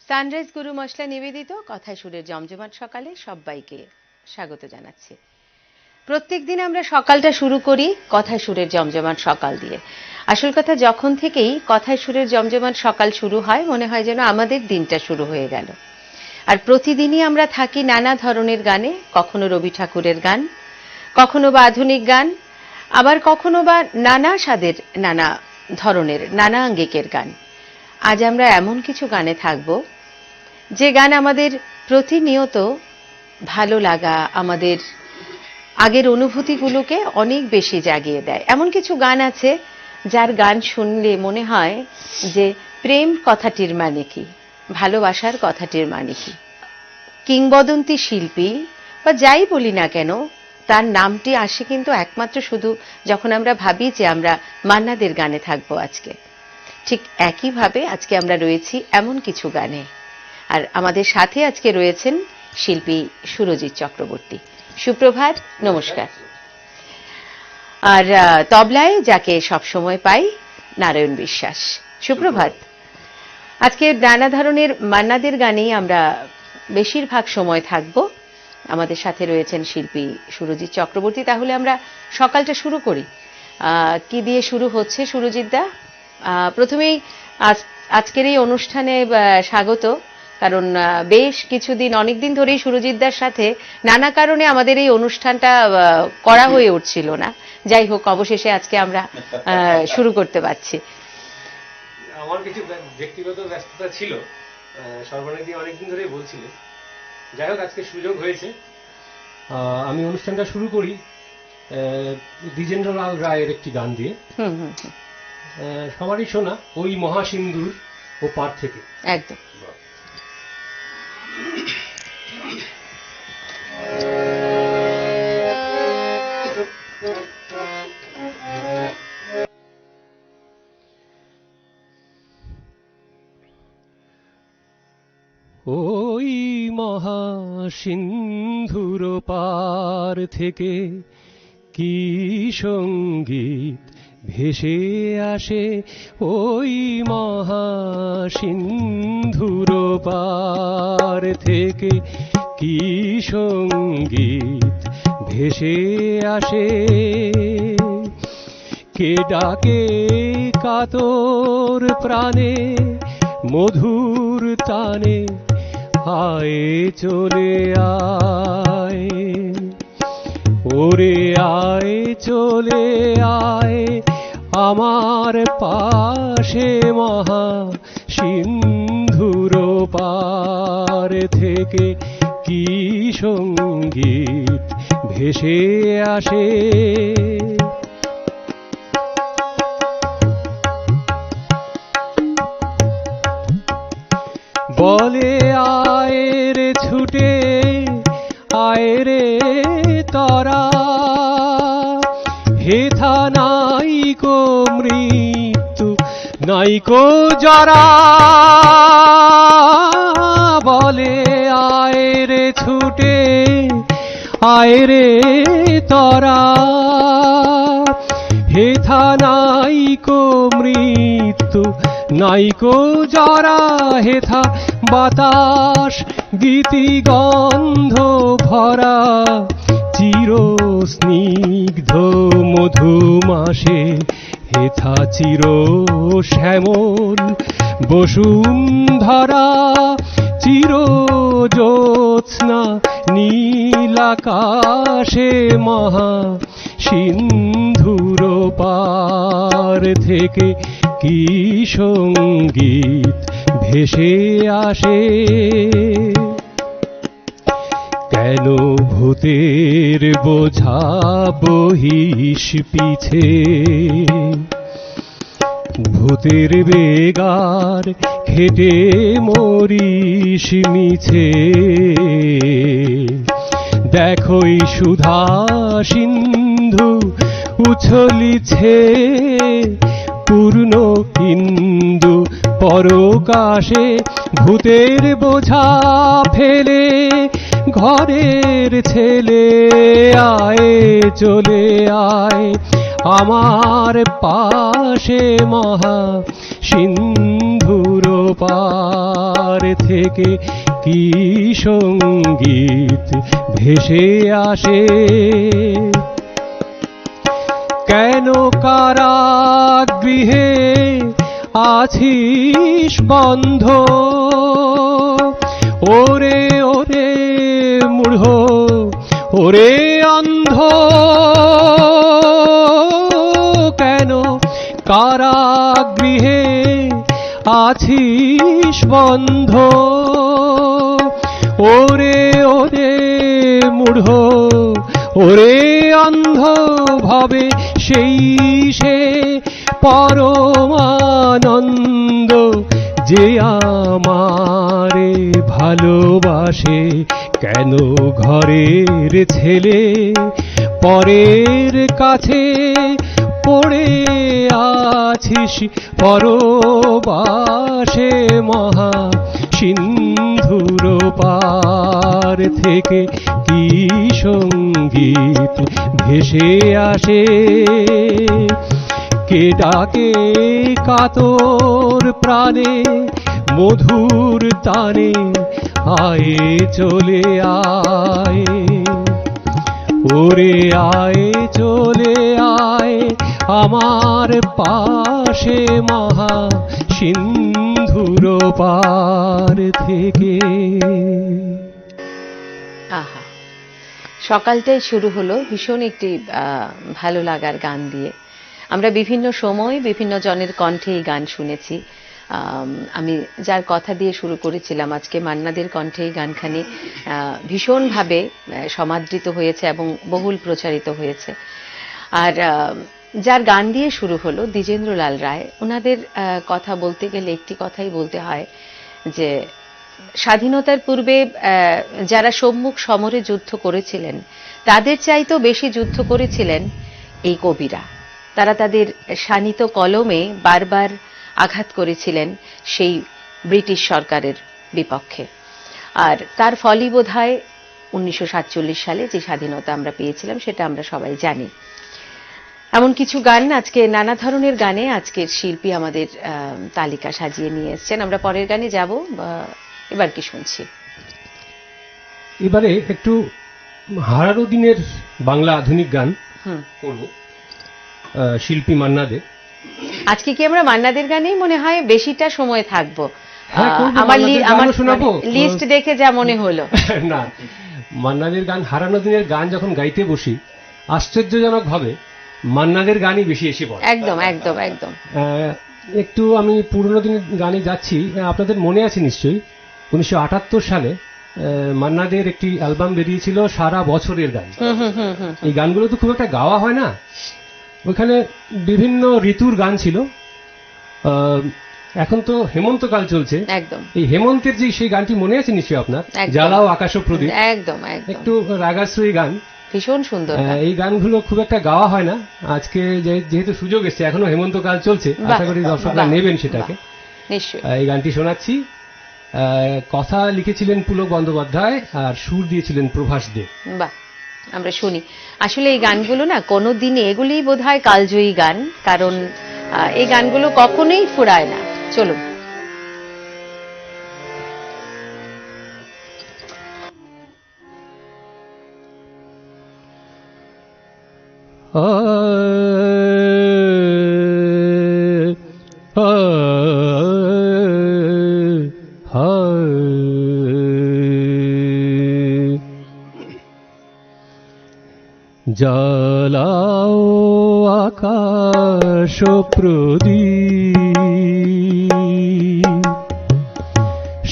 Sunrise গুরু মশলা নিবেদিত কথায় সুরের জমজমাট সকালে সবাইকে স্বাগত জানাচ্ছি। প্রত্যেকদিন আমরা সকালটা শুরু করি কথায় সুরের জমজমাট সকাল দিয়ে। আসল কথা, যখন থেকেই কথায় সুরের জমজমাট সকাল শুরু হয় মনে হয় যেন আমাদের দিনটা শুরু হয়ে গেল। আর প্রতিদিনই আমরা থাকি নানা ধরনের গানে, কখনো রবি ঠাকুরের গান, কখনো বা আধুনিক গান, আবার কখনো বা নানা স্বাদের, নানা ধরনের, নানা আঙ্গিকের গান। আজ আমরা এমন কিছু গানে থাকব যে গান আমাদের প্রতিনিয়ত ভালো লাগা, আমাদের আগের অনুভূতিগুলোকে অনেক বেশি জাগিয়ে দেয়। এমন কিছু গান আছে যার গান শুনলে মনে হয় যে প্রেম কথাটির মানে কি, ভালোবাসার কথাটির মানে কি। কিংবদন্তি শিল্পী বা যাই বলি না কেন, তার নামটি আসে কিন্তু একমাত্র শুধু যখন আমরা ভাবি যে আমরা মান্না দের গানে থাকবো আজকে। ঠিক একইভাবে আজকে আমরা রয়েছি এমন কিছু গানে, আর আমাদের সাথে আজকে রয়েছেন শিল্পী সুরজিৎ চক্রবর্তী। সুপ্রভাত, নমস্কার। আর তবলায় যাকে সবসময় পাই, নারায়ণ বিশ্বাস। সুপ্রভাত। আজকে নানা ধরনের মান্নাদের গানেই আমরা বেশিরভাগ সময় থাকব। আমাদের সাথে রয়েছেন শিল্পী সুরজিৎ চক্রবর্তী। তাহলে আমরা সকালটা শুরু করি। কি দিয়ে শুরু হচ্ছে সুরজিৎ দা? প্রথমেই আজকের এই অনুষ্ঠানে স্বাগত, কারণ বেশ কিছুদিন, অনেকদিন ধরেই সুরজিৎ দার সাথে নানা কারণে আমাদের এই অনুষ্ঠানটা করা হয়ে উঠছিল না। যাই হোক, অবশেষে আজকে আমরা শুরু করতে পারছি। আমার কিছু ব্যক্তিগত ব্যস্ততা ছিল, সর্বনিধি অনেকদিন ধরেই বলছিলেন। যাই হোক, আজকে সুযোগ হয়েছে। আমি অনুষ্ঠানটা শুরু করি দ্বিজেন্দ্রলাল রায়ের একটি গান দিয়ে। সবারই শোনা, ওই মহাসিন্ধুর ও পার থেকে। একদম। ওই মহাসিন্ধুর পার থেকে কি সঙ্গীত ভেসে আসে, ওই মহাসিন্ধুর পার থেকে কি সঙ্গীত ভেসে আসে। কে ডাকে কাতর প্রাণে মধুর টানে, আয় চলে আয়, ওরে আয় চলে আয় আমার পাশে, মহা সিন্ধুর পার থেকে কি সঙ্গীত ভেসে আসে। বলে আয় রে ছুটে আয় রে তরা, হেথা নাইকো মৃত্যু নাইকো জরা। বলে আয় রে ছুটে আয় রে তরা, হেথা নাইকো মৃত্যু নাইকো জরা। হেথা বাতাস গীতি গন্ধ ভরা, চির স্নিগ্ধ মধুমাসে। হেথা চির শ্যামল বসুন্ধরা, চির জ্যোৎস্না নীলাকাশে, মহা সিন্ধুর পার থেকে কি সঙ্গীত ভেসে আসে। কেন ভূতের বোঝা বহিস পিছে, ভূতের বেগার খেটে মরিস মিছে। দেখোই সুধা সিন্ধু উছলিছে, পূর্ণ ইন্দু পরকাশে। ভূতের বোঝা ফেলে ঘরের ছেলে, আয় চলে আয় আমার পাশে, মহা সিন্ধুর পার থেকে কি সঙ্গীত ভেসে আসে, কেন কারাগৃহে আছিস বন্ধ, ওরে ওরে মূঢ় ওরে অন্ধ, কেন কারাগৃহে আছিস বন্ধ, ওরে ওরে মূঢ় ওরে অন্ধ, ভাবে সেই সে পরমানন্দ যে আমারে ভালোবাসে, কেন ঘরের ছেলে পরের কাছে পড়ে আছিস পরবাসে, মহা সিন্ধুর পার থেকে কি সঙ্গীত ভেসে আসে, কে ডাকে কাতর প্রাণে মধুর তানে, আয় চলে আয় ওরে আয় চলে আয় আমার পাশে, মহা সিন্ধুর পার থেকে। আহা, সকালটাই শুরু হলো ভীষণ একটি ভালো লাগার গান দিয়ে। আমরা বিভিন্ন সময় বিভিন্ন জনের কণ্ঠে এই গান শুনেছি। আমি যার কথা দিয়ে শুরু করেছিলাম, আজকে মান্নাদের কণ্ঠে এই গানখানি ভীষণভাবে সমাদৃত হয়েছে এবং বহুল প্রচারিত হয়েছে। আর যার গান দিয়ে শুরু হলো দ্বিজেন্দ্রলাল রায়, ওনাদের কথা বলতে গেলে একটি কথাই বলতে হয় যে স্বাধীনতার পূর্বে যারা সম্মুখ সমরে যুদ্ধ করেছিলেন তাদের চাইতেও বেশি যুদ্ধ করেছিলেন এই কবিরা। তারা তাদের শানিত কলমে বারবার আঘাত করেছিলেন সেই ব্রিটিশ সরকারের বিপক্ষে। আর তার ফলই বোধহয় 1947 সালে যে স্বাধীনতা আমরা পেয়েছিলাম সেটা আমরা সবাই জানি। এমন কিছু গান, আজকে নানা ধরনের গানে আজকের শিল্পী আমাদের তালিকা সাজিয়ে নিয়ে এসেছেন। আমরা পরের গানে যাব। এবার কি শুনছি? এবারে একটু হারানো দিনের বাংলা আধুনিক গান করব, শিল্পী মান্নাদের। আজকে কি আমরা মান্নাদের গানেই মনে হয় বেশিটা সময় থাকবো? আমার লিস্ট দেখে যা মনে হলো। না, মান্নাদের গান, হারানো দিনের গান যখন গাইতে বসি আশ্চর্যজনক ভাবে মান্নাদের গানই বেশি এসে পড়ে। একদম একদম একদম। একটু আমি পুরনো দিনের গানে যাচ্ছি। আপনাদের মনে আছে নিশ্চয়ই 1978 সালে মান্নাদের একটি অ্যালবাম বেরিয়েছিল সারা বছরের গান। এই গানগুলো তো খুব একটা গাওয়া হয় না, ওখানে বিভিন্ন ঋতুর গান ছিল। এখন তো হেমন্তকাল চলছে, একদম এই হেমন্তের যে সেই গানটি মনে আছে নিশ্চয়ই আপনার, জ্বালাও আকাশ প্রদীপ, একদম একটু রাগাশ্রয়ী গান, ভীষণ সুন্দর। এই গানগুলো খুব একটা গাওয়া হয় না। আজকে যেহেতু সুযোগ এসছে, এখনো হেমন্তকাল চলছে, আশা করি দর্শকরা নেবেন সেটাকে। নিশ্চয়ই এই গানটি শোনাচ্ছি। কথা লিখেছিলেন পুলক বন্দ্যোপাধ্যায় আর সুর দিয়েছিলেন প্রভাস দে। বাহ, আমরা শুনি। আসলে এই গানগুলো না কোনো দিনে, এগুলিই বোধহয় কালজয়ী গান, কারণ এই গানগুলো কখনোই ফুরায় না। চলুন। জ্বালাও আকাশ প্রদীপ,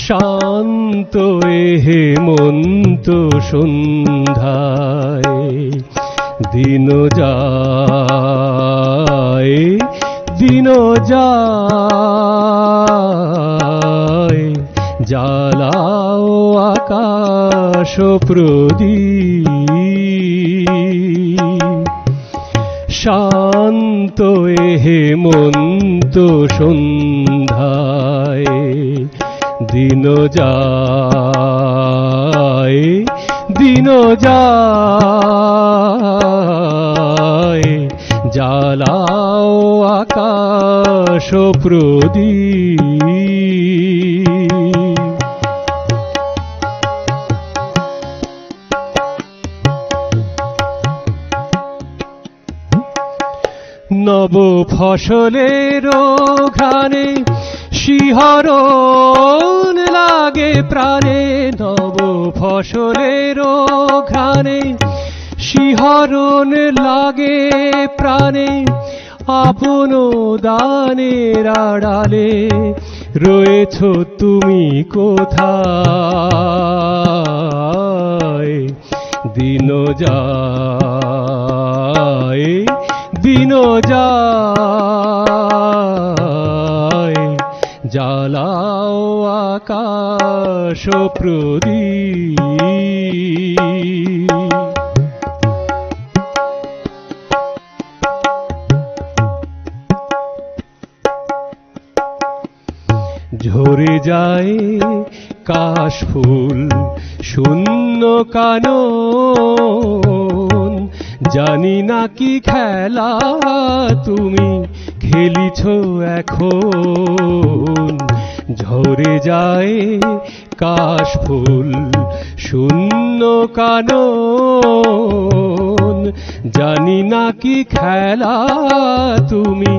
শান্ত হেমন্ত সন্ধ্যায়, দিন যায় দিন যায়, জ্বালাও আকাশ প্রদীপ, শান্ত হেমন্ত সন্ধ্যায়, দিন যায় দিন যায়, জ্বালাও আকাশ প্রদীপ, শান্ত হেমন্ত সন্ধ্যায়, দিন যায় দিন যায়, জ্বালাও আকাশ প্রদীপ, শান্ত হেমন্ত সন্ধ্যায়, দিন যায় দিন যায়, জ্বালাও আকাশ প্রদীপ, শান্ত হেমন্ত সন্ধ্যায়, দিন যায় দিন যায়, জ্বালাও আকাশ প্রদীপ, শান্ত হেমন্ত সন্ধ্যায়, দিন যায় দিন যায়, জ্বালাও আকাশ প্রদীপ। নব ফসলের ঘ্রাণে শিহরণ লাগে প্রাণে, নব ফসলের ঘ্রাণে শিহরণ লাগে প্রাণে, আপন দানের আড়ালে রয়েছ তুমি কোথায়? দিন যায় দিন যায়, জ্বালাও আকাশ প্রদীপ। ঝরে যায় কাশফুল শূন্য কানন, জানি না কি খেলা তুমি খেলিছ এখন। ঝরে যায় কাশফুল শূন্য কানন, জানি না কি খেলা তুমি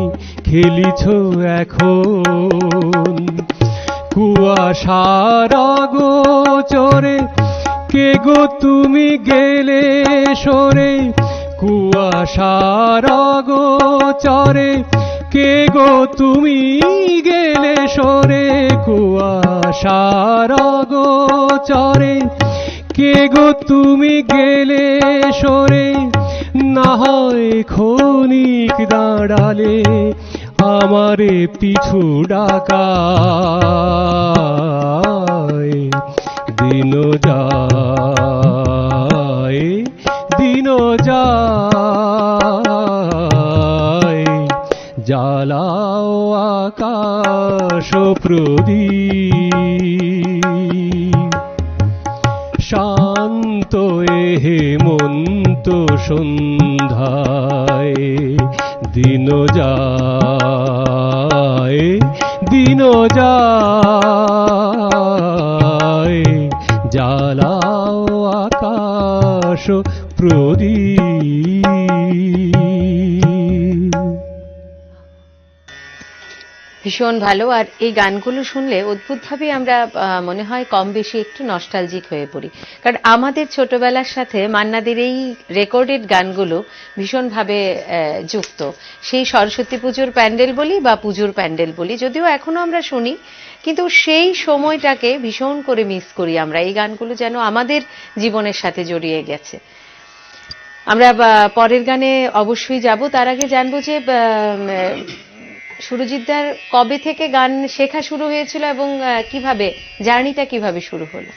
খেলিছ এখন। কুয়াশার গোচরে কে গো তুমি গেলে সরে, কুয়াশার গোচরে কে গো তুমি গেলে সরে, কুয়াশার গোচরে কে গো তুমি গেলে সরে, না হয় ক্ষণিক দাঁড়ালে আমারে পিছু ডাকায়। দিন যায় দিন যায়, জ্বালাও আকাশ প্রদীপ। শান্ত এ হেমন্ত সন্ধ্যায় দিন যায় দিন যায়, জ্বালাও আকাশ প্রদীপ। ভীষণ ভালো। আর এই গানগুলো শুনলে অদ্ভুতভাবে আমরা মনে হয় কম বেশি একটু নস্টালজিক হয়ে পড়ি, কারণ আমাদের ছোটবেলার সাথে মান্নাদের এই রেকর্ডেড গানগুলো ভীষণভাবে যুক্ত। সেই সরস্বতী পুজোর প্যান্ডেল বলি বা পুজোর প্যান্ডেল বলি, যদিও এখনো আমরা শুনি, কিন্তু সেই সময়টাকে ভীষণ করে মিস করি আমরা। এই গানগুলো যেন আমাদের জীবনের সাথে জড়িয়ে গেছে। আমরা পরের গানে অবশ্যই যাব, তার আগে জানবো যে সুরজিৎদার কবে থেকে গান শেখা শুরু হয়েছিল এবং কিভাবে জার্নিটা কিভাবে শুরু হলো?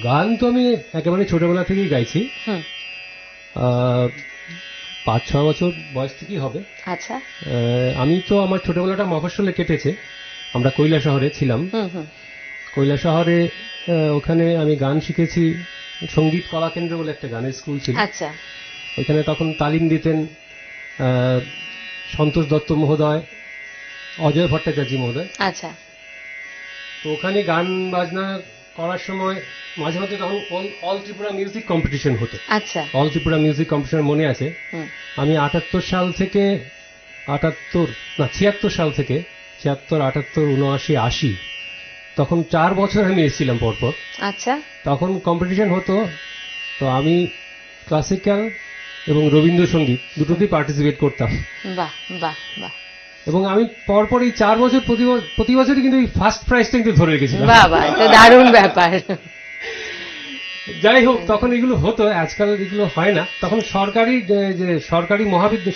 গান তো আমি একেবারে ছোটবেলা থেকেই গাইছি, 5-6 বছর বয়স থেকেই হবে। আচ্ছা। আমি তো আমার ছোটবেলাটা মফস্বলে কেটেছে, আমরা কৈলাসহরে ছিলাম। কৈলাসহরে ওখানে আমি গান শিখেছি, সঙ্গীত কলা কেন্দ্র বলে একটা গানের স্কুল ছিল। আচ্ছা। ওইখানে তখন তালিম দিতেন সন্তোষ দত্ত মহোদয়, অজয় ভট্টাচার্য মহোদয়। আচ্ছা। তো ওখানে গান বাজনা করার সময় মাঝে মাঝে তখন অল ত্রিপুরা মিউজিক কম্পিটিশন হতো। আচ্ছা। অল ত্রিপুরা মিউজিক কম্পিটিশন মনে আছে। আমি 78 সাল থেকে 76 সাল থেকে 76, 78, 79, 80, তখন 4 বছর আমি এসেছিলাম পরপর। আচ্ছা। তখন কম্পিটিশন হতো, তো আমি ক্লাসিক্যাল এবং রবীন্দ্রসঙ্গীত দুটোতেই পার্টিসিপেট করতাম। বাহ বাহ বাহ। এবং আমি পরপর এই 4 বছর প্রতি বছরই কিন্তু এই ফার্স্ট প্রাইজটা কিন্তু ধরে রেখেছিলাম। বাবা, এটা দারুণ ব্যাপার। যাই হোক, তখন এগুলো হতো, আজকাল এগুলো হয় না। তখন সরকারি যে সরকারি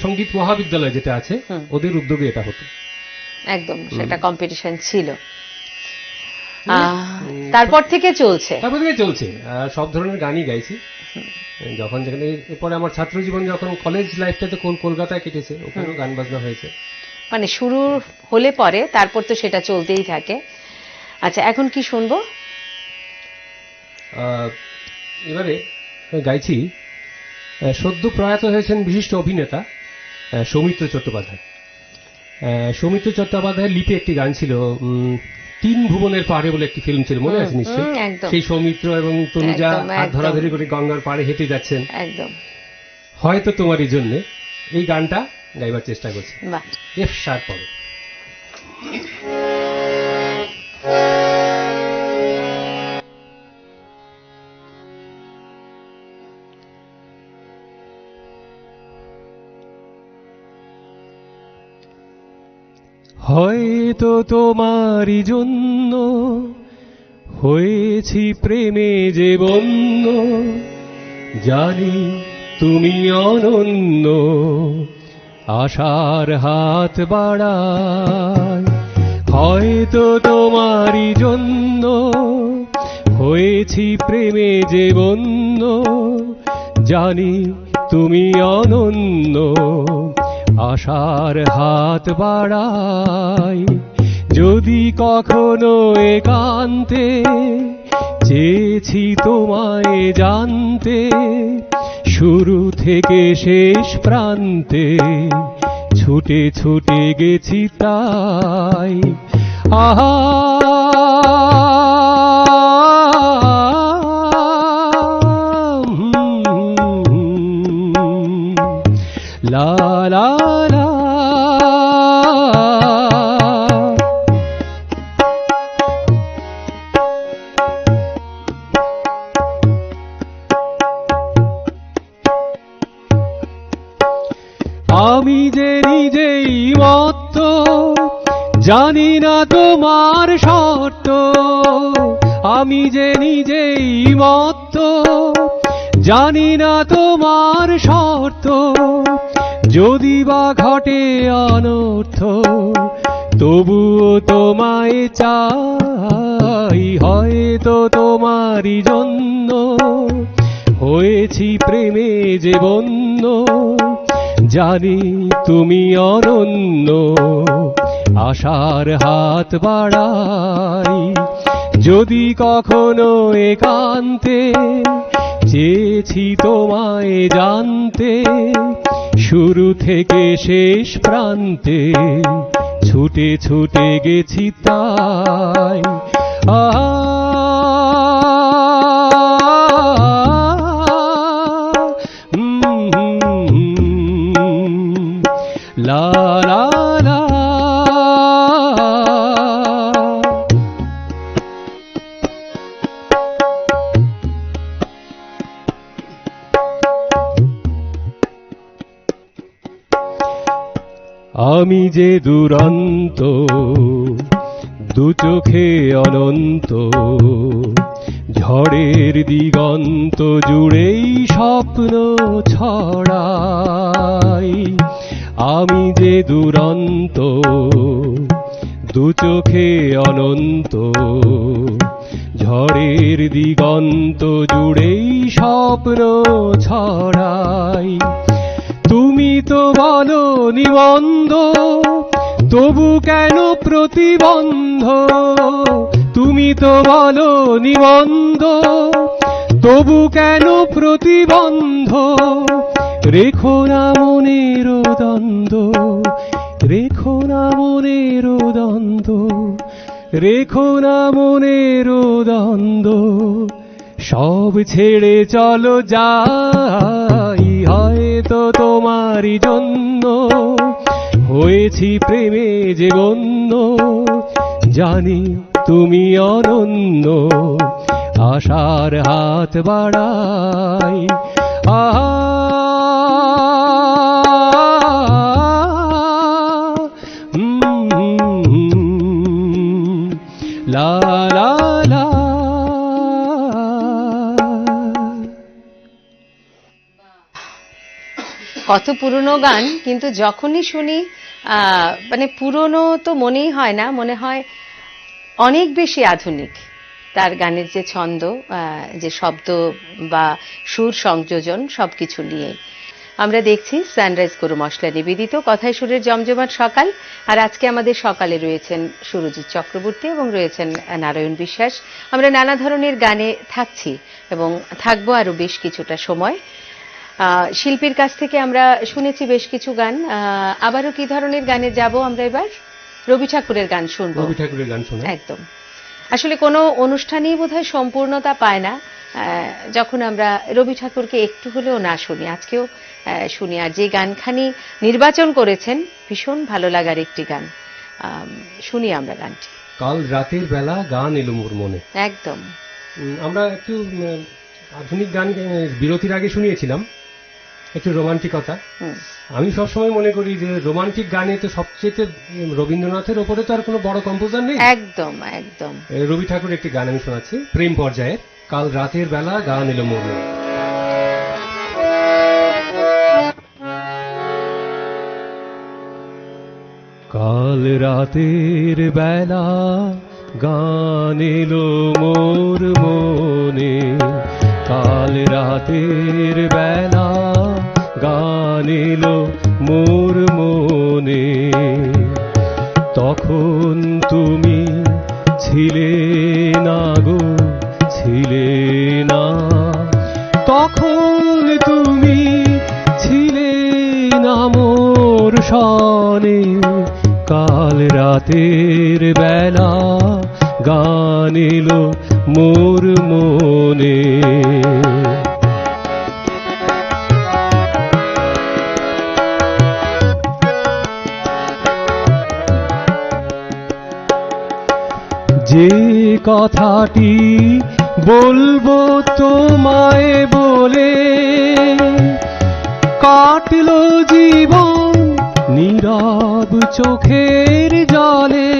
সঙ্গীত মহাবিদ্যালয় যেটা আছে, ওদের উদ্যোগে এটা হতো। একদম, সেটা কম্পিটিশন ছিল। তারপর থেকে চলছে সব ধরনের গানই গাইছি। যখন যেখানে এরপরে আমার ছাত্র জীবন, যখন কলেজ লাইফটাতে কলকাতায় কেটেছে, ওখানেও গান বাজনা হয়েছে। মানে শুরু হলে পরে তারপর তো সেটা চলতেই থাকে। আচ্ছা, এখন কি শুনবো? এবারে গাইছি, সদ্য প্রয়াত হয়েছেন বিশিষ্ট অভিনেতা সৌমিত্র চট্টোপাধ্যায়। সৌমিত্র চট্টোপাধ্যায়ের লিপি একটি গান ছিল, 3 ভুবনের পাড়ে বলে একটি ফিল্ম ছিল, মনে আছে নিশ্চয়ই? সেই সৌমিত্র এবং তনুজা হাত ধরাধরি করে গঙ্গার পাড়ে হেঁটে যাচ্ছেন, একদম হয়তো তোমারই জন্য। এই গানটা গাইবার চেষ্টা করছি। বাহ, এফ শার্প পড়ো। হয়তো তোমারই জন্য হয়েছি প্রেমে যে বন্য, জানি তুমি অনন্য, আশার হাত বাড়ায়। হয়তো তোমারই জন্য হয়েছি প্রেমে যে বন্য, জানি তুমি অনন্য, আশার হাত বাড়াই। যদি কখনো একান্তে চেয়েছি তোমায় জানতে, শুরু থেকে শেষ প্রান্তে ছুটে ছুটে গেছি তাই। আহা লা লা লা। আমি যে নিজেই মত্ত, জানি না তোমার শর্ত। আমি যে নিজেই মত্ত, জানি না তোমার শর্ত। যদি বা ঘটে অনর্থ, তবুও তোমায় চাই। হয়তো তোমারই জন্য হয়েছি প্রেমে যে বন্য, জানি তুমি অনন্য, আশার হাত বাড়াই। যদি কখনো একান্তে চেয়েছি তোমায় জানতে, শুরু থেকে শেষ প্রান্তে ছুটে ছুটে গেছি তাই। লা লা লা। আমি যে দুরন্ত, দু চোখে অনন্ত, ঝড়ের দিগন্ত জুড়েই স্বপ্ন ছড়াই। আমি যে দুরন্ত, দু চোখে অনন্ত, ঝড়ের দিগন্ত জুড়েই স্বপ্ন ছড়াই। তুমি তো বলো নিবন্ধ, তবু কেন প্রতিবন্ধ? তুমি তো বলো নিবন্ধ, তবু কেন প্রতিবন্ধ? রেখো না মনের দ্বন্দ্ব, রেখো না মনের দ্বন্দ্ব, রেখো না মনের দ্বন্দ্ব, সব ছেড়ে চলো যাই। হয়তো তোমারই জন্য হয়েছি প্রেমে যে বন্য, জানি তুমি অনন্য, আশার হাত বাড়াই। আহা লা লা লা। কত পুরনো গান, কিন্তু যখনই শুনি মানে পুরনো তো মনেই হয় না, মনে হয় অনেক বেশি আধুনিক। তার গানের যে ছন্দ, যে শব্দ বা সুর সংযোজন, সবকিছু নিয়ে আমরা দেখছি সানরাইজ গরু মশলা নিবেদিত কথায় সুরের জমজমাট সকাল। আর আজকে আমাদের সকালে রয়েছেন সুরজিৎ চক্রবর্তী এবং রয়েছেন নারায়ণ বিশ্বাস। আমরা নানা ধরনের গানে থাকছি এবং থাকবো আরো বেশ কিছুটা সময়। শিল্পীর কাছ থেকে আমরা শুনেছি বেশ কিছু গান, আবারও কি ধরনের গানে যাব আমরা এবার? রবি ঠাকুরের গান শুনবো। রবি ঠাকুরের গান শোনা একদম। আসলে কোনো অনুষ্ঠানই বোধহয় সম্পূর্ণতা পায় না যখন আমরা রবি ঠাকুরকে একটু হলেও না শুনি। আজকেও শুনি। আর যে গানখানি নির্বাচন করেছেন ভীষণ ভালো লাগার একটি গান, শুনি আমরা গানটি। কাল রাতের বেলা গান এলো মোর মনে। একদম। আমরা একটু আধুনিক গান বিরতির আগে শুনিয়েছিলাম, একটু রোমান্টিকতা। আমি সবসময় মনে করি যে রোমান্টিক গানে তো সবচেয়ে রবীন্দ্রনাথের ওপরে তো আর কোনো বড় কম্পোজার নেই। একদম একদম। রবি ঠাকুর একটি গান আমি শোনাচ্ছি প্রেম পর্যায়ের, কাল রাতের বেলা গান এলো মোর মনে। কাল রাতের বেলা গান এলো মোর মনে, কাল রাতের বেলা গান এলো মোর মনে, তখন তুমি ছিলে না গো, ছিলে না, তখন তুমি ছিলে না মোর সনে, কাল রাতের বেলা গান এলো মোর মনে। যে কথাটি বলবো তোমায় বলে, কাটলো জীবন নীরব চোখের জলে,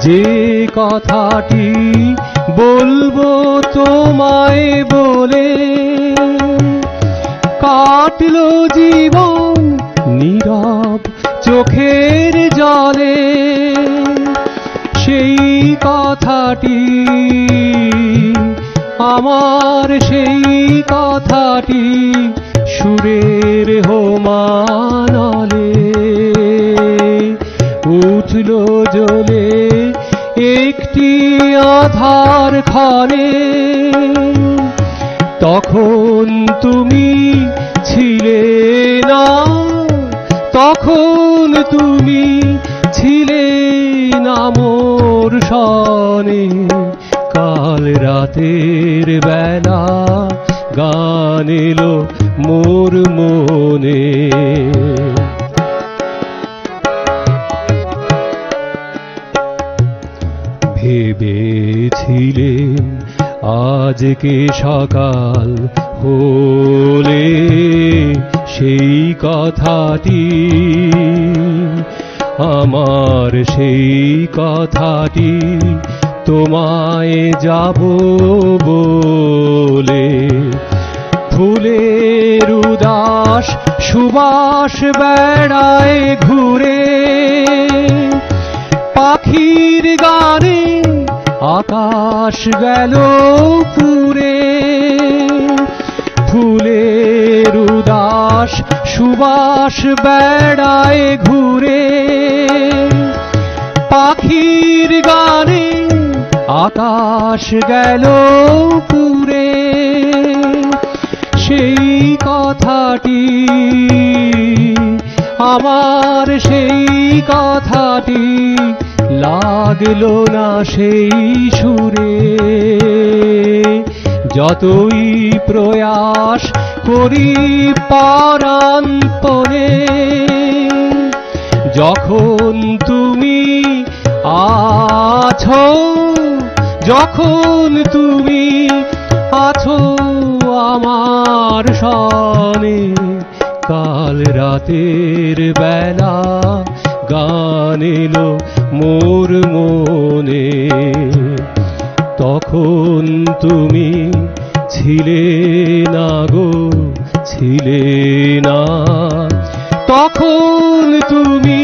যে কথাটি বলবো তোমায় বলে, কাটলো জীবন নীরব চোখের জলে, সেই কথাটি আমার, সেই কথাটি সুরের হোমানলে উঠলো জ্বলে একটি আধার ক্ষণে, তখন তুমি ছিলে না, তখন তুমি ছিলে না মোর সনে, কাল রাতের বেলা গান এলো মোর মনে। ভেবেছিলেন আজকে সকাল হলে সেই কথাটি, আমার সেই কথাটি তোমায় যাব বলে, ফুলের উদাস সুবাস বেড়ায় ঘুরে, পাখির গানে আকাশ গেল পুরে, ফুলের উদাস সুবাস বেড়ায় ঘুরে, পাখির গানে আকাশ গেল পুরে, সেই কথাটি আমার, সেই কথাটি লাগলো না সেই সুরে, যতই প্রয়াস করি পরান্তরে, যখন তুমি আছো, যখন তুমি আছো আমার সনে, কাল রাতের বেলা গান এলো মোর মনে, তখন তুমি ছিলে না গো, ছিলে না, তখন তুমি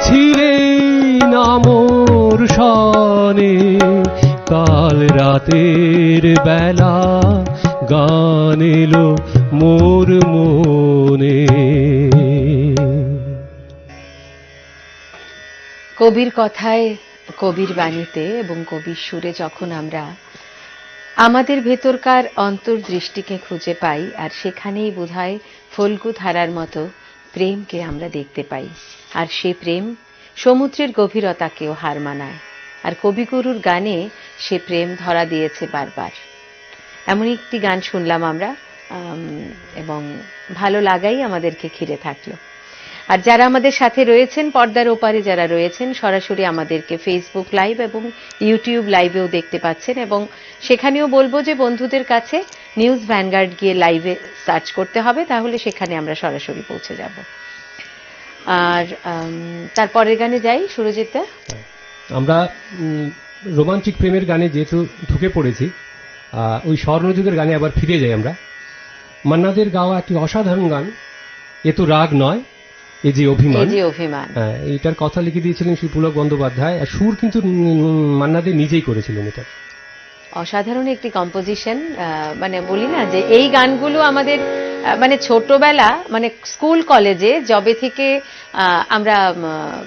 ছিলে না মোর সনে, কাল রাতের বেলা গান এলো মোর মনে। কবির কথায়, কবির বাণীতে এবং কবির সুরে যখন আমরা আমাদের ভেতরকার অন্তর্দৃষ্টিকে খুঁজে পাই, আর সেখানেই বোধহয় ফল্গু ধারার মতো প্রেমকে আমরা দেখতে পাই, আর সে প্রেম সমুদ্রের গভীরতাকেও হার মানায়, আর কবিগুরুর গানে সে প্রেম ধরা দিয়েছে বারবার। এমন একটি গান শুনলাম আমরা এবং ভালো লাগাই আমাদেরকে ঘিরে থাকলো। আর যারা আমাদের সাথে রয়েছেন, পর্দার ওপারে যারা রয়েছেন, সরাসরি আমাদেরকে ফেসবুক লাইভ এবং ইউটিউব লাইভেও দেখতে পাচ্ছেন, এবং সেখানেও বলবো যে বন্ধুদের কাছে নিউজ ভ্যানগার্ড গিয়ে লাইভে সার্চ করতে হবে, তাহলে সেখানে আমরা সরাসরি পৌঁছে যাব। আর তারপরের গানে যাই সুরজিৎ দা। আমরা রোমান্টিক প্রেমের গানে যেহেতু ঢুকে পড়েছি, ওই স্বর্ণযুগের গানে আবার ফিরে যাই আমরা। মান্নাদের গাওয়া একটি অসাধারণ গান, এ তো রাগ নয়, এ যে অভিমান। হ্যাঁ, এইটার কথা লিখে দিয়েছিলেন শ্রী পুলক বন্দ্যোপাধ্যায়, আর সুর কিন্তু মান্নাদের নিজেই করেছিলেন। এটা অসাধারণ একটি কম্পোজিশন। মানে বলি না যে এই গানগুলো আমাদের মানে ছোটবেলা, মানে স্কুল কলেজে যবে থেকে আমরা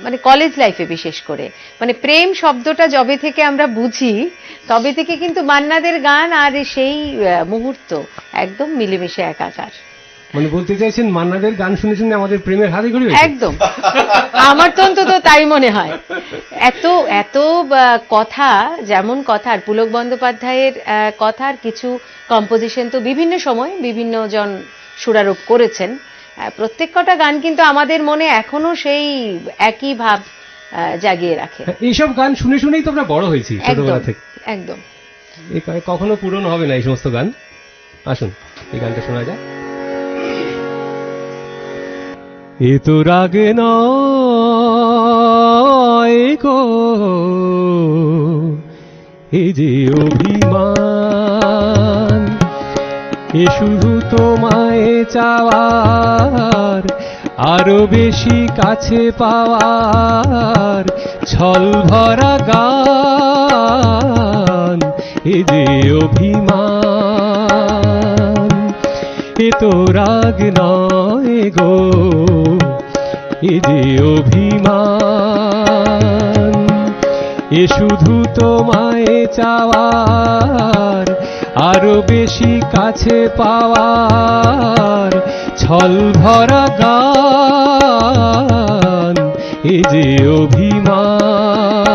মানে কলেজ লাইফে বিশেষ করে মানে প্রেম শব্দটা যবে থেকে আমরা বুঝি, তবে থেকে কিন্তু মান্নাদের গান আর সেই মুহূর্ত একদম মিলেমিশে একাকার। মানে বলতে চাইছেন মান্নাদের গান শুনে শুনে আমাদের প্রেমের হাতেখড়ি হয়েছে? একদম, আমার তো অন্তত তাই মনে হয়। এত এত কথা, যেমন কথা, আর পুলক বন্দ্যোপাধ্যায়ের কথার কিছু কম্পোজিশন তো বিভিন্ন সময় বিভিন্ন জন সুরারোপ করেছেন। প্রত্যেক কটা গান কিন্তু আমাদের মনে এখনো সেই একই ভাব জাগিয়ে রাখে। এইসব গান শুনে শুনেই তো আমরা বড় হয়েছি ছোটবেলা থেকে। একদম, কখনো পূরণ হবে না এই সমস্ত গান। আসুন এই গানটা শোনা যায়। এ তো রাগ নয় গো, এ যে অভিমান, এ শুধু তোমায় চাওয়ার, আরো বেশি কাছে পাওয়ার ছল ভরা গান, এ যে অভিমান। এ তো রাগ নয় গো, এ যে অভিমান, এ শুধু তোমায় চাওয়ার, আরো বেশি কাছে পাওয়ার ছল ভরা গান, এ যে অভিমান।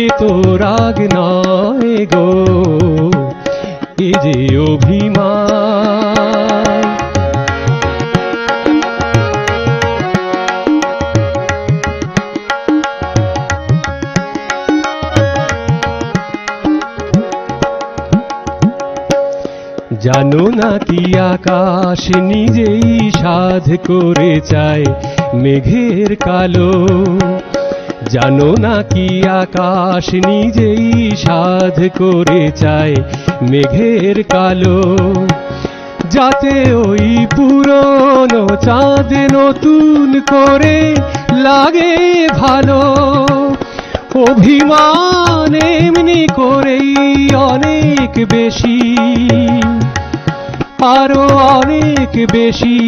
এ তো রাগ নয় গো, এ যে অভিমান। জানো না কি আকাশ নিজেই সাধ করে চায় মেঘের কালো, জানো না কি আকাশ নিজেই সাধ করে চায় মেঘের কালো, যাতে ওই পুরনো চাঁদ নতুন করে লাগে ভালো। অভিমান এমনি করেই অনেক বেশি, আরো অনেক বেশি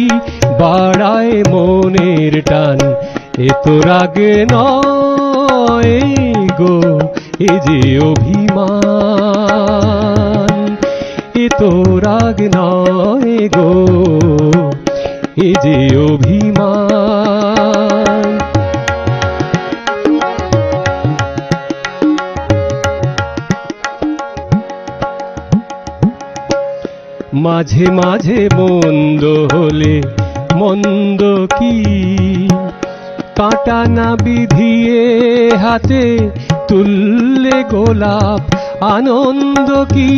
বাড়ায় মনের টান, এ তো রাগ নয় গো, এ যে অভিমান। এ তো রাগ নয় গো, এ যে অভিমান। মাঝে মাঝে মন্দ হলে মন্দ কি, কাঁটা না বিধিয়ে হাতে তুললে গোলাপ আনন্দ কি।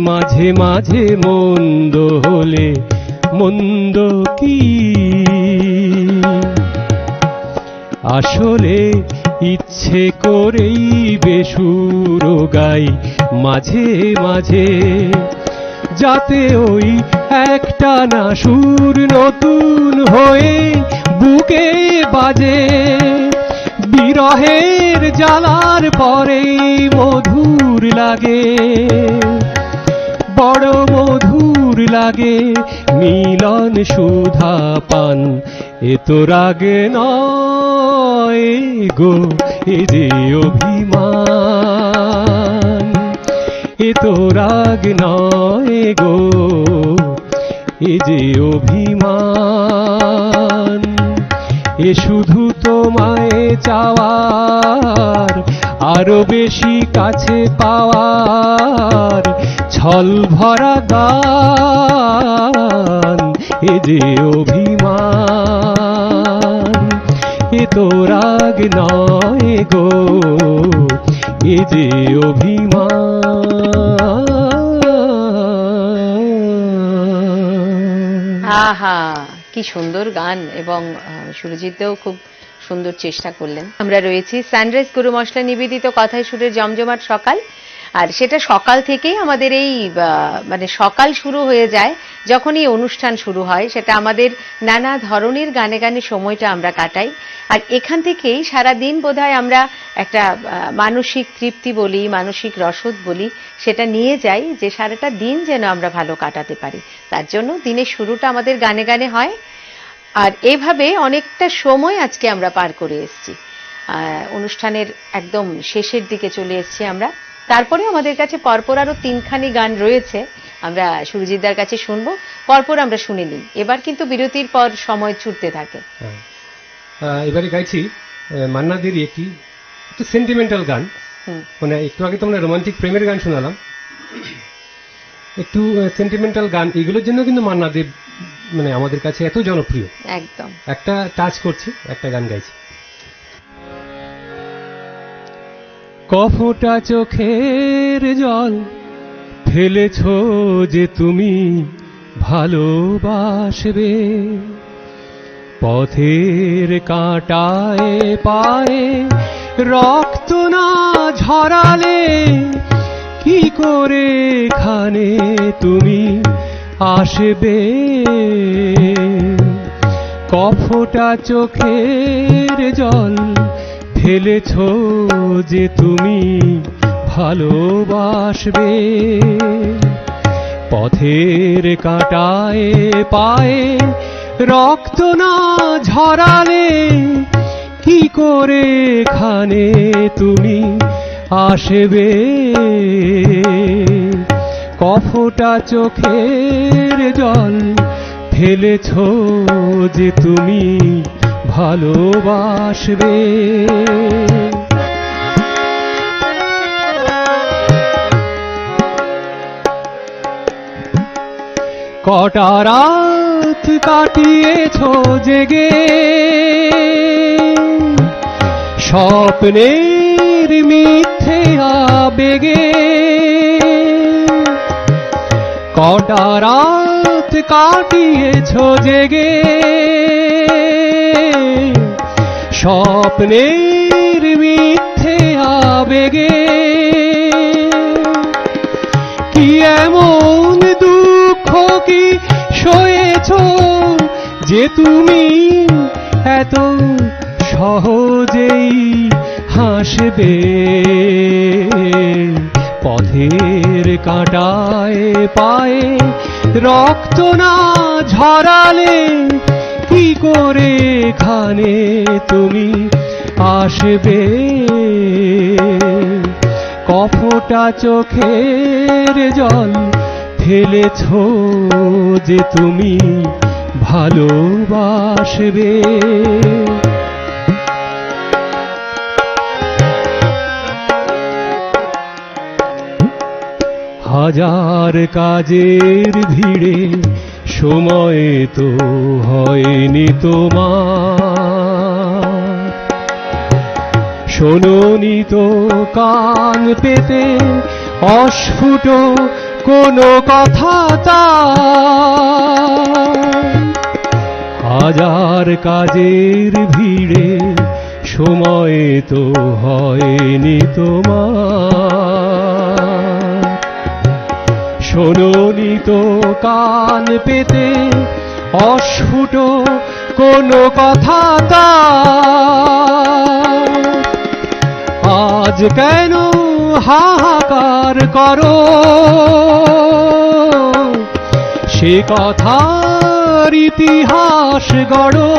মাঝে মাঝে মন্দ হলে মন্দ কি, আসলে ইচ্ছে করেই বেসুর গাই মাঝে মাঝে, যাতে ওই একটা না সুর নতুন হয়ে বুকে বাজে। বিরহের জ্বালার পরেই মধুর লাগে, বড় মধুর লাগে মিলন সুধা পান, এ তো রাগ নয় গো, এ যে অভিমান। এ তো রাগ নয় গো, এ যে অভিমান। এ এ শুধু তোমায় চাওয়ার, আরো বেশি কাছে পাওয়ার ছল ভরা গান, এ যে অভিমান, এ তো রাগ নয় গো, এ যে অভিমান। আহা, কি সুন্দর গান, এবং সুরজিৎও খুব সুন্দর চেষ্টা করলেন। আমরা রয়েছি সানরাইজ গুরু মশলা নিবেদিত কথায় সুরের জমজমাট সকাল, আর সেটা সকাল থেকেই আমাদের এই মানে সকাল শুরু হয়ে যায় যখন এই অনুষ্ঠান শুরু হয়, সেটা আমাদের নানা ধরনের গানে গানে সময়টা আমরা কাটাই। আর এখান থেকেই সারাদিন বোধহয় আমরা একটা মানসিক তৃপ্তি বলি, মানসিক রসদ বলি, সেটা নিয়ে যাই যে সারাটা দিন যেন আমরা ভালো কাটাতে পারি। তার জন্য দিনের শুরুটা আমাদের গানে গানে হয়। আর এভাবে অনেকটা সময় আজকে আমরা পার করে এসেছি, অনুষ্ঠানের একদম শেষের দিকে চলে এসেছি আমরা। তারপরে আমাদের কাছে পরপর আরো 3খানি গান রয়েছে, আমরা সুরজিৎদার কাছে শুনবো, পরপর আমরা শুনে নিই। এবার কিন্তু বিরতির পর সময় ছুটতে থাকে। এবারে গাইছি মান্না দেরই একটু সেন্টিমেন্টাল গান, মানে একটু আগে তোমরা রোমান্টিক প্রেমের গান শোনালাম, একটু সেন্টিমেন্টাল গান, এগুলোর জন্য কিন্তু মান্না দেব মানে আমাদের কাছে এত জনপ্রিয়। একদম একটা টাচ করছি, একটা গান গাইছি। কফোটা চোখের জল ফেলেছো যে তুমি ভালোবাসবে, পথের কাঁটায় পায়ে রক্ত না ঝরালে কি করে এখানে তুমি আসবে। কফোটা চোখের জল ফেলেছো যে তুমি ভালোবাসবে, পথের কাঁটায় পায়ে রক্ত না ঝরালে কি করে এখানে তুমি আসবে। কফোটা চোখের জল ফেলেছো যে তুমি ভালোবাসবে। কটা রাত কাটিয়েছো জেগে স্বপ্নের মিথ্যে আবেগে, কটা রাত কাটিয়েছো জেগে স্বপ্নের মিথ্যে আবেগে। কি এমন দুঃখ কি সয়েছো যে তুমি এত সহজেই হাসবে। পথের কাঁটায় পায়ে রক্ত না ঝরালে কি করে এখানে তুমি আসবে। কফোটা চোখের জল ফেলেছো যে তুমি ভালোবাসবে। হাজার কাজের ভিড়ে সময় তো হয়নি তোমার, শোনোনি তো কান পেতে অস্ফুট কোনো কথা তার। হাজার কাজের ভিড়ে সময় তো হয়নি তোমার, শোনোনি তো কান পেতে অস্ফুট কোনো কথা তার। আজ কেন হাহাকার করো সে কথার ইতিহাস গড়ো।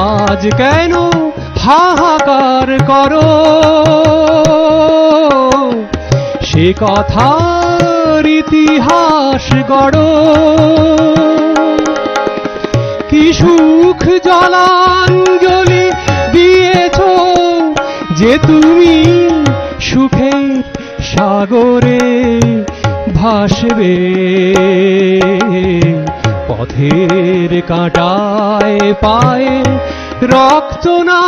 আজ কেন হাহাকার করো সে কথার ইতিহাস গড়ো। কি সুখ জলাঞ্জলি দিয়েছ যে তুমি সুখের সাগরে ভাসবে, পথের কাঁটায় পায়ে রক্ত না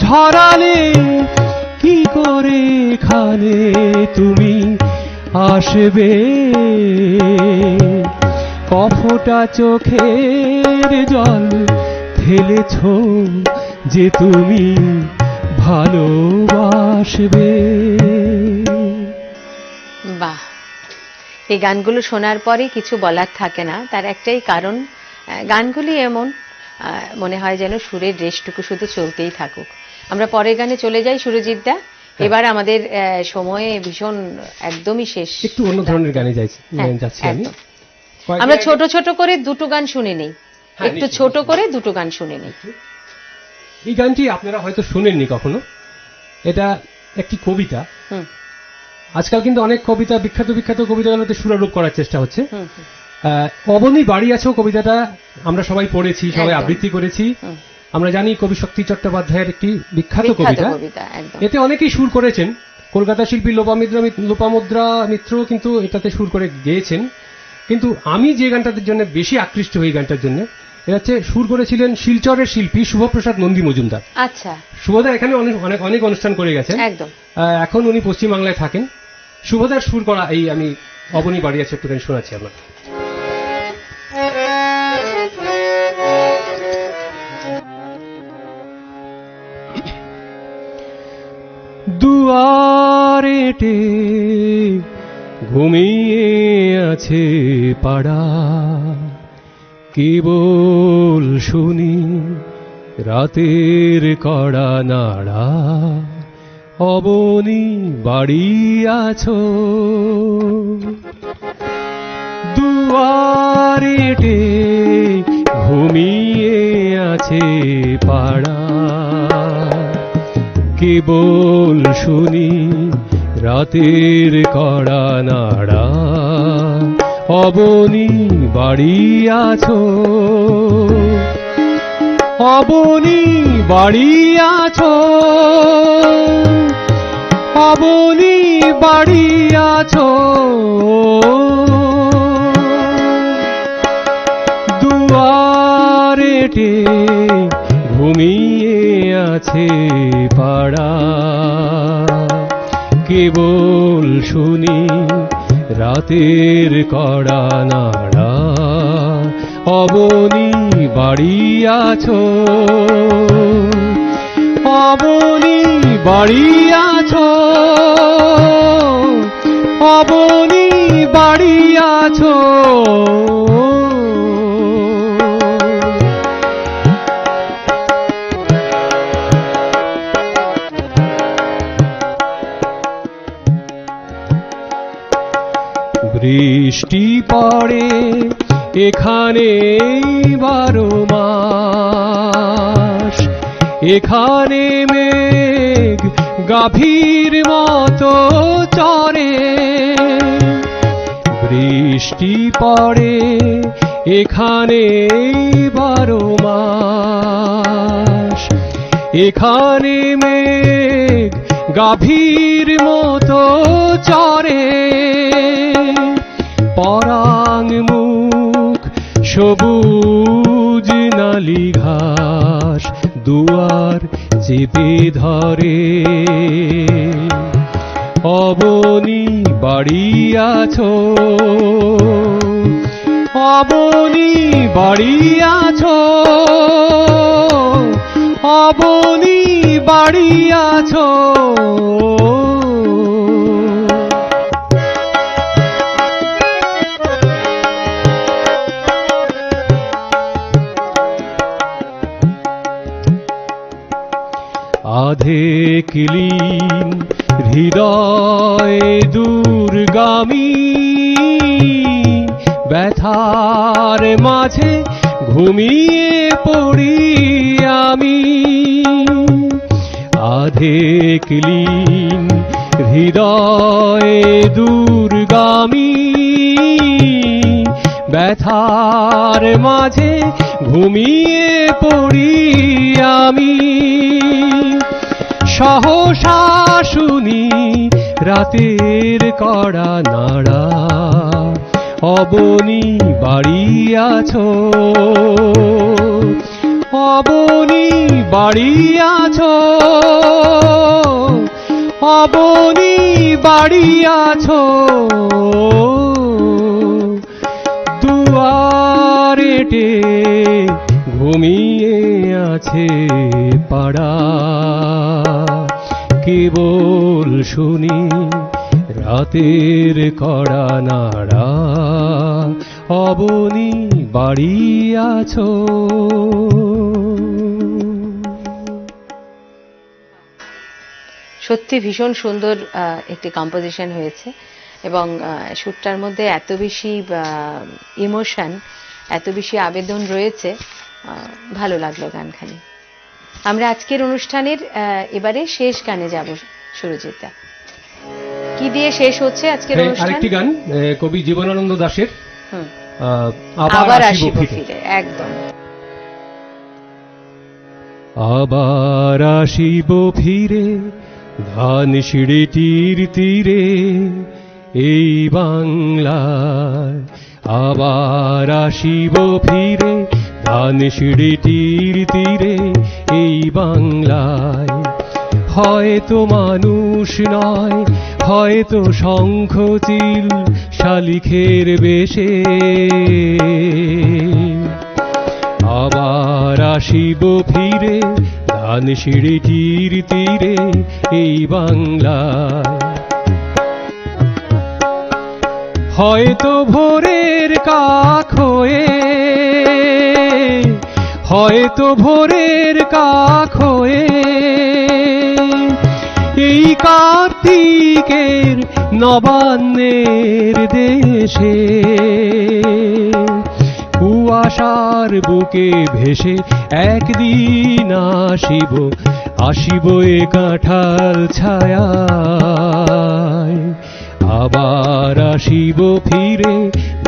ঝরালে কি করে এখানে তুমি আসবে, কফটা চোখের জল ফেলেছ যে তুমি ভালোবাসবে। বাহ, এই গানগুলো শোনার পরে কিছু বলার থাকে না। তার একটাই কারণ, গানগুলি এমন মনে হয় যেন সুরের রেশটুকু শুধু চলতেই থাকুক। আমরা পরের গানে চলে যাই সুরজিৎ দা। এবার আমাদের সময়ে ভীষণ একদমই শেষ, একটু অন্য ধরনের গানে যাচ্ছি আমি। আমরা ছোট ছোট করে দুটো গান শুনে নেই, একটু ছোট করে দুটো গান শুনে নেই। এই গানটি আপনারা হয়তো শুনেননি কখনো, এটা একটি কবিতা। আজকাল কিন্তু অনেক কবিতা, বিখ্যাত বিখ্যাত কবিতাগুলোতে সুরারোপ করার চেষ্টা হচ্ছে। অবনী বাড়ি আছো কবিতাটা আমরা সবাই পড়েছি, সবাই আবৃত্তি করেছি। আমরা জানি কবি শক্তি চট্টোপাধ্যায়ের একটি বিখ্যাত কবিতা, এতে অনেকেই সুর করেছেন। কলকাতা শিল্পী লোপামুদ্রা মিত্র কিন্তু এটাতে সুর করে গেয়েছেন। কিন্তু আমি যে গানটার জন্য বেশি আকৃষ্ট হই, গানটার জন্য, এটা হচ্ছে সুর করেছিলেন শিলচরের শিল্পী শুভপ্রসাদ নন্দী মজুমদার। আচ্ছা, শুভদা এখানে অনেক অনুষ্ঠান করে গেছেন, এখন উনি পশ্চিমবাংলায় থাকেন। শুভদার সুর করা এই আমি অবনী বাড়ি আছে একটুখানি শোনাচ্ছি আপনার। দুয়ারেটে ঘুমিয়ে আছে পাড়া, কেবল শুনি রাতের কড়া নাড়া, অবনী বাড়ি আছো। দুয়ারেটে ঘুমিয়ে আছে পাড়া, কেবল শুনি রাতের কড়া নাড়া, অবনী বাড়ি আছো। অবনী বাড়ি আছো, অবনী বাড়ি আছো। দুয়ারেটে ঘুমিয়ে আছে পাড়া, কেবল শুনি রাতের কড়া নাড়া, অবনী বাড়ি আছো। অবনী বাড়ি আছো, অবনী বাড়ি আছো। বৃষ্টি পড়ে এখানে 12 মাস, এখানে মেঘ গাভীর মতো চরে। বৃষ্টি পড়ে এখানে 12 মাস, এখানে মেঘ গাভীর মতো চরে। পরাং মুখ সবুজ নালি ঘাস দুয়ার চেপে ধরে, অবনী বাড়ি আছো। অবনী বাড়ি আছো, অবনী বাড়ি আছো। আধে কিলিন হৃদয় দূরগামী, ব্যথার মাঝে ঘুমিয়ে পড়ি আমি। আধে কিলিন হৃদয় দূরগামী, ব্যথার মাঝে ঘুমিয়ে পড়ি আমি, সহসা শুনি রাতের কড়া নাড়া, অবনী বাড়ি আছো, অবনী বাড়ি আছো, অবনী বাড়ি আছো, দুয়ারেটে ঘুমিয়ে আছে পাড়া, কেবল শুনি রাতের কড়া নাড়া, অবনী বাড়ি আছো। সত্যি ভীষণ সুন্দর একটি কম্পোজিশন হয়েছে এবং সুরটার মধ্যে এত বেশি ইমোশন, এত বেশি আবেদন রয়েছে, ভালো লাগলো গানখানি। আমরা আজকের অনুষ্ঠানের এবারে শেষ গানে যাব। সুরজিৎদা, কি দিয়ে শেষ হচ্ছে আজকের অনুষ্ঠান? আরেকটি গান কবি জীবনানন্দ দাশের, আবার আসিব ফিরে। একদম। আবার আসিব ফিরে ধানসিঁড়িটির তীরে এই বাংলায়, আবার আসিব ফিরে ধানসিঁড়িটির তীরে এই বাংলায়, হয়তো মানুষ নয়, হয়তো শঙ্খচিল শালিখের বেশে, আবার আসিব ফিরে ধানসিঁড়িটির তীরে এই বাংলায়, হয়তো ভোরের কাক হয়ে, হয়তো ভোরের কাক হয়ে এই কার্তিকের নবান্নের দেশে, কুয়াশার বুকে ভেসে একদিন আসিব, আসিব এ কাঁঠাল ছায়ায়, আবার আসিব ফিরে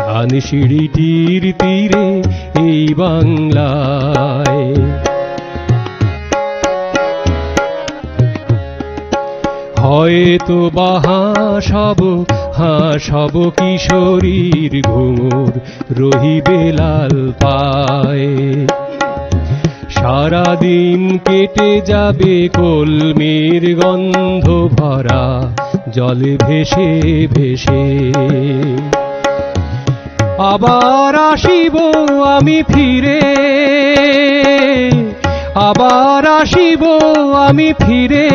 ধানসিঁড়িটির তীরে এই বাংলায়। হয়তো বা হাসব কিশোরীর ঘুঙুর রহিবে লাল পায়ে, সারাদিন কেটে যাবে কলমির গন্ধ ভরা জলে ভেসে ভেসে, আবার আসিব আমি ফিরে, আবার আসিব আমি ফিরে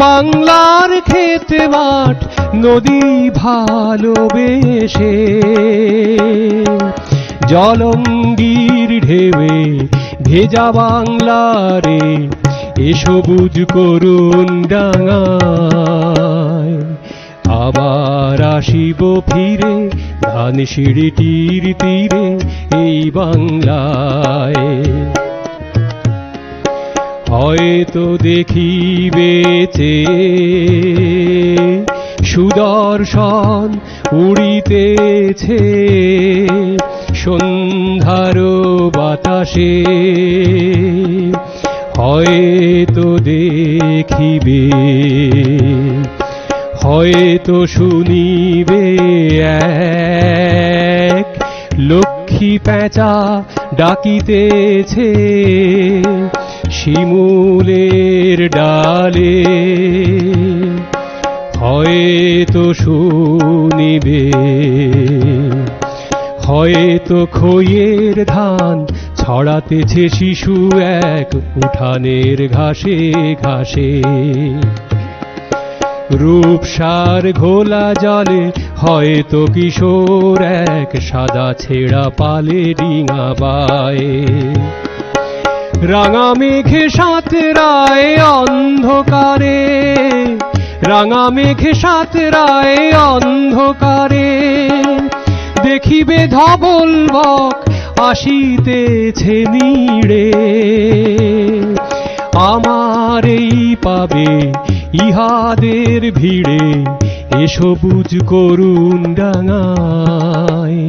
বাংলার ক্ষেত মাঠ নদী ভালোবেসে, জলঙ্গির ঢেউয়ে ভেজা বাংলারে এ সবুজ করুণ ডাঙায়, আবার আসিব ফিরে ধানসিঁড়িটির তীরে এই বাংলায়, হয়তো দেখিবেছে সুদর্শন উড়িতেছে সন্ধ্যার বাতাসে, হয়তো দেখিবে, হয়তো শুনিবে এক লক্ষ্মী পেঁচা ডাকিতেছে শিমুলের ডালে, হয়তো শুনিবে, হয়তো খইয়ের ধান ছড়াতেছে শিশু এক উঠানের ঘাসে ঘাসে, রূপসার ঘোলা জলে হয়তো কিশোর এক সাদা ছেঁড়া পালে ডিঙা বায়ে, রাঙা মেঘে সাঁতরায় অন্ধকারে, রাঙা মেঘে সাঁতরায় অন্ধকারে, দেখিবে ধবল বক আসিতেছে নীড়ে, আমার এই পাবে ইহাদের ভিড়ে এ সবুজ করুণ ডাঙায়।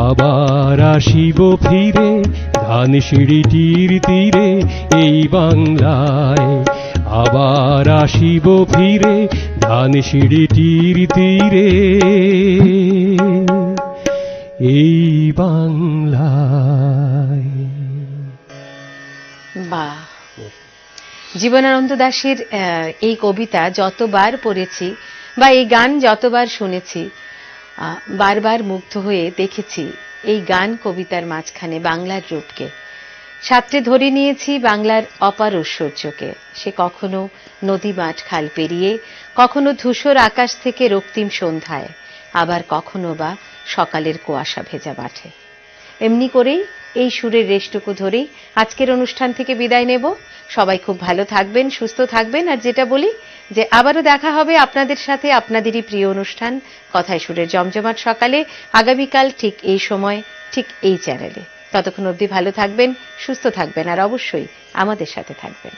আবার আসিব ফিরে ধানসিঁড়িটির তীরে এই বাংলায়, আবার আসিব ফিরে ধানসিঁড়িটির তীরে এই বাংলায়। বাহ, জীবনানন্দ দাশের এই কবিতা যতবার পড়েছি বা এই গান যতবার শুনেছি, বারবার মুগ্ধ হয়ে দেখেছি এই গান কবিতার মাঝখানে বাংলার রূপকে সাথে ধরে নিয়েছি, বাংলার অপার ঐশ্বর্যকে। সে কখনো নদী মাঠ খাল পেরিয়ে, কখনো ধূসর আকাশ থেকে রক্তিম সন্ধ্যায়, আবার কখনো বা সকালের কুয়াশা ভেজা মাঠে। এমনি করেই এই সুরের রেশটুকু ধরেই আজকের অনুষ্ঠান থেকে বিদায় নেব। সবাই খুব ভালো থাকবেন, সুস্থ থাকবেন, আর যেটা বলি যে আবারও দেখা হবে আপনাদের সাথে আপনাদেরই প্রিয় অনুষ্ঠান কথায় সুরের জমজমাট সকালে আগামীকাল ঠিক এই সময়, ঠিক এই চ্যানেলে। ততক্ষণ অবধি ভালো থাকবেন, সুস্থ থাকবেন, আর অবশ্যই আমাদের সাথে থাকবেন।